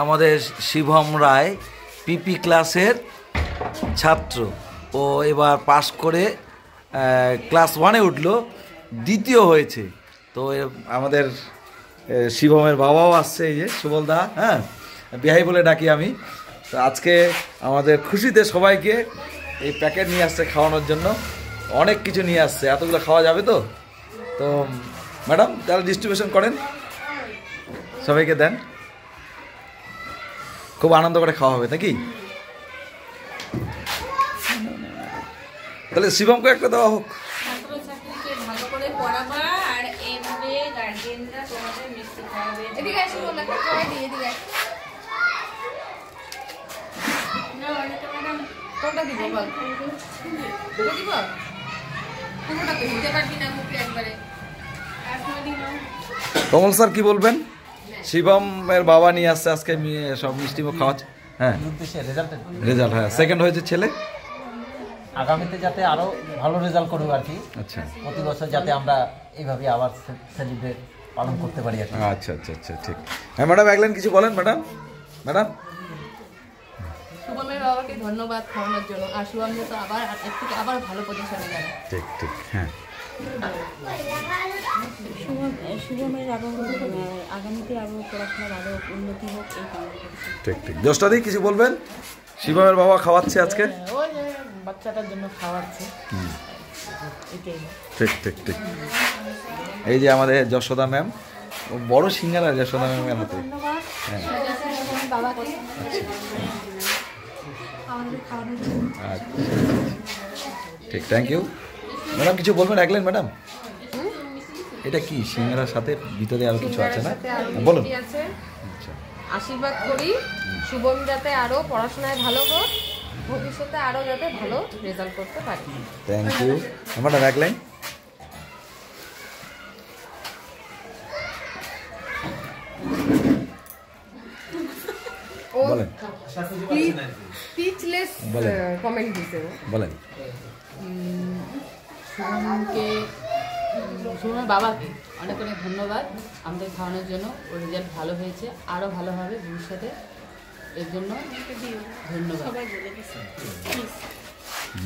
আমাদের শিবম রায় পিপি ক্লাসের ছাত্র, ও এবার পাশ করে ক্লাস 1-এ উঠলো, দ্বিতীয় হয়েছে। তো আমাদের শিবমের বাবাও আসছে, এই যে সুবলদা, হ্যাঁ বিহাই বলে ডাকি আমি। তো আজকে আমাদের খুশিতে সবাইকে এই প্যাকেট নিয়ে আসছে খাওয়ানোর জন্য, অনেক কিছু নিয়ে আসছে। এতগুলো খাওয়া যাবে তো? তো ম্যাডাম তাহলে ডিস্ট্রিবিউশন করেন, সবাইকে দেন, খুব আনন্দ করে খাওয়া হবে নাকি? তাহলে শিবমকে একটা দেওয়া হোক। কমল স্যার কি বলবেন? শিবমের বাবা নিয়ে আসছে আজকে সব মিষ্টি খাওয়াচ্ছে। হ্যাঁ, রেজাল্ট, হ্যাঁ সেকেন্ড হয়েছে ছেলে। আগামীতে যাতে আরো ভালো রেজাল্ট করুক আর কি। আচ্ছা, প্রতি বছর যাতে আমরা এইভাবে আবার সেলিব্রেট পালন করতে পারি আর কি। আচ্ছা আচ্ছা আচ্ছা, ঠিক। হ্যাঁ ম্যাডাম, একলেন কিছু বলেন ম্যাডাম। ম্যাডাম, শুভমের বাবাকে ধন্যবাদ খাওয়ানোর জন্য, আর শুভম তো আবার আবার ভালো পজিশনে যাবে। ঠিক ঠিক, হ্যাঁ। শুভমের আগামীতে আরো পড়াশোনা ভালো উন্নতি হোক, এই কামনা করছি। ঠিক ঠিক। জ্যেষ্ঠদি কিছু বলবেন? শিবমের বাবা খাওয়াচ্ছে আজকে, ওই যে বাচ্চাটার জন্য খাওয়াচ্ছে। ঠিক ঠিক ঠিক। এই যে আমাদের যশোদা ম্যাম, বড় সিঙ্গারা যশোদা ম্যামের হাতে। হ্যাঁ, আচ্ছা ঠিক, থ্যাংক ইউ ম্যাডাম। কিছু বলবেন একলেন ম্যাডাম? এটা কি সিঙ্গারার সাথে ভিতরে আরো কিছু আছে না, বলুন। আশীর্বাদ করি শুভম যাতে আরো পড়াশোনায় ভালো হোক, ভবিষ্যতে আরো যাতে ভালো রেজাল্ট করতে পারে। Thank you madam. একলেন? বলেন। স্পিচলেস কমেন্ট দিতে বলেন। শুভমের বাবাকে অনেক অনেক ধন্যবাদ আমাদের খাওয়ানোর জন্য। ওর রেজাল্ট ভালো হয়েছে, আরও ভালো হবে ভবিষ্যতে, এর জন্য ধন্যবাদ।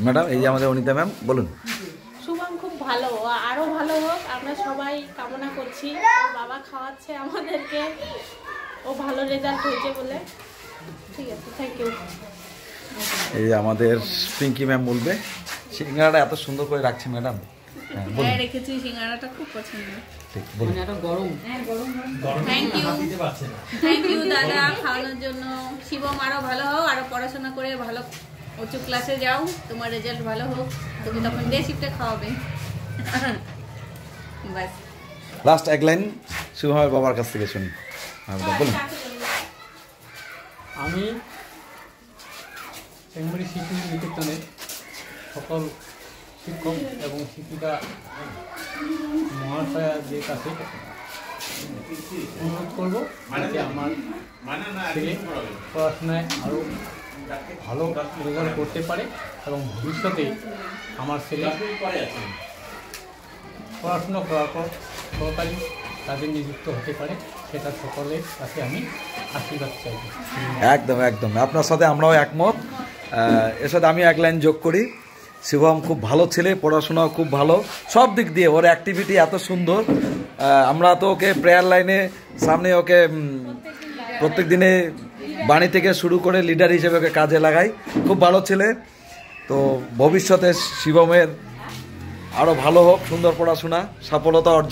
ম্যাডাম, এই যে আমাদের অনিতা ম্যাম, বলুন। শুভম খুব ভালো, আরো ভালো হোক আমরা সবাই কামনা করছি। বাবা খাওয়াচ্ছে আমাদেরকে, ও ভালো রেজাল্ট হয়েছে বলে। ঠিক আছে, থ্যাংক ইউ। এই যে আমাদের পিঙ্কি ম্যাম বলবে। সিঙ্গারাটা এত সুন্দর করে রাখছে ম্যাডাম। হ্যাঁ রেখেছি, সিঙ্গারাটা খুব পছন্দ। ঠিক, বলুন। গরম। থ্যাংক ইউ দাদা খাওয়ানোর জন্য। শিবম আরো ভালো হোক, আরো পড়াশোনা করে ভালো উঁচু ক্লাসে যাও, তোমার রেজাল্ট ভালো হোক, তুমি তখন ডে শিফটে খাওয়াবে। বাস। লাস্ট এক লাইন শুভমের বাবার কাছ থেকে শুনি, বলুন। আমি চেংমারি শিশু নিকেতনের সকল শিক্ষক এবং শিক্ষিকা মহাশয়াদের কাছে অনুরোধ করবো যাতে আমার ছেলে পড়াশোনায় আরও ভালো রেজাল্ট করতে পারে এবং ভবিষ্যতে আমার ছেলে পড়াশোনা করার পর সরকারি কাজে নিযুক্ত হতে পারে, সেটা সকলের কাছে আমি আশীর্বাদ চাই। একদম একদম, আপনার সাথে আমরাও একমত। এর সাথে আমি এক লাইন যোগ করি, শিবম খুব ভালো ছেলে, পড়াশোনাও খুব ভালো, সব দিক দিয়ে ওর অ্যাক্টিভিটি এত সুন্দর। আমরা তো ওকে প্রেয়ার লাইনে সামনে ওকে প্রত্যেক দিনে বাণী থেকে শুরু করে লিডার হিসেবে ওকে কাজে লাগাই। খুব ভালো ছেলে। তো ভবিষ্যতে শিবমের আরও ভালো হোক, সুন্দর পড়াশোনা, সফলতা অর্জন।